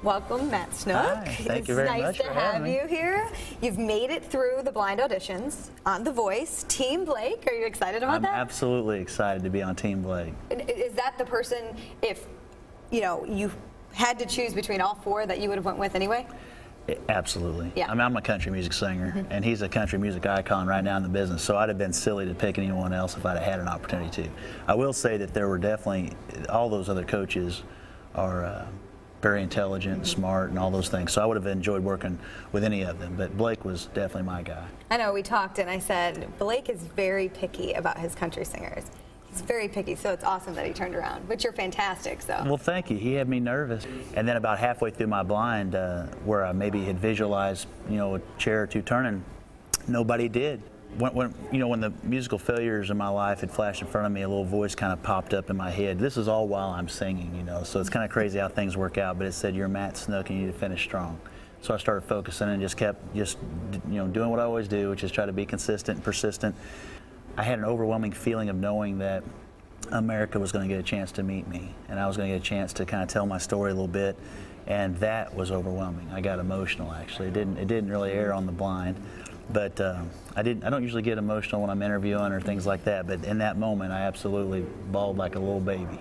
Welcome, Matt Snook. Hi, thank you very much It's nice for to have having me. you here. You've made it through the blind auditions on The Voice. Team Blake, are you excited about that? I'm absolutely excited to be on Team Blake. Is that the person, if you had to choose between all four, that you would have went with anyway? Absolutely. Yeah. I mean, I'm a country music singer, and he's a country music icon right now in the business, so I'd have been silly to pick anyone else if I'd have had an opportunity to. I will say that there were definitely, all those other coaches are very intelligent, smart, and all those things, so I would have enjoyed working with any of them, but Blake was definitely my guy. I know, we talked and I said, Blake is very picky about his country singers. He's very picky, so it's awesome that he turned around, but you're fantastic, so. Well, thank you. He had me nervous. And then about halfway through my blind, where I maybe had visualized, a chair or two turning, nobody did. When the musical failures in my life had flashed in front of me, a little voice kind of popped up in my head. This is all while I'm singing, so it's kind of crazy how things work out, but it said, "You're Matt Snook and you need to finish strong." So I started focusing and just kept doing what I always do, which is try to be consistent and persistent. I had an overwhelming feeling of knowing that America was going to get a chance to meet me, and I was going to get a chance to kind of tell my story a little bit, and that was overwhelming. I got emotional, actually. It didn't really air on the blind, but I don't usually get emotional when I'm interviewing or things like that, but in that moment I absolutely bawled like a little baby,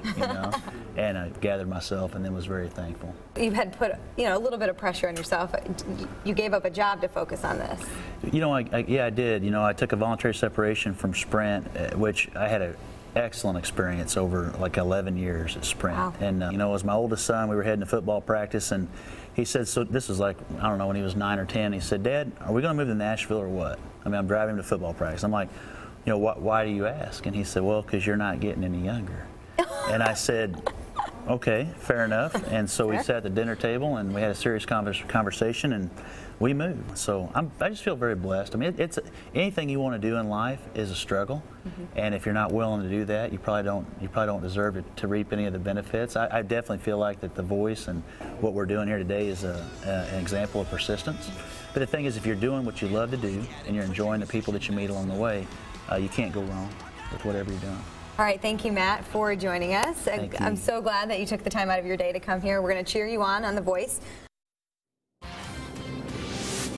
and I gathered myself and then was very thankful. You had put a little bit of pressure on yourself. You gave up a job to focus on this. Yeah, I did. I took a voluntary separation from Sprint, which I had an excellent experience over like 11 years at Sprint. Wow. And it was my oldest son. We were heading to football practice, and he said, so this was like, I don't know, when he was 9 or 10, he said, "Dad, are we going to move to Nashville or what?" I mean, I'm driving him to football practice. I'm like, why do you ask? And he said, "Well, because you're not getting any younger." And I said, "Okay, fair enough." And so we sat at the dinner table and we had a serious conversation, and we moved. So I just feel very blessed. I mean, it's anything you want to do in life is a struggle, and if you're not willing to do that, you probably don't deserve to reap any of the benefits. I definitely feel like that The Voice and what we're doing here today is an example of persistence. But the thing is, if you're doing what you love to do and you're enjoying the people that you meet along the way, you can't go wrong with whatever you're doing. All right, thank you, Matt, for joining us. Thank you. I'm so glad that you took the time out of your day to come here. We're going to cheer you on The Voice.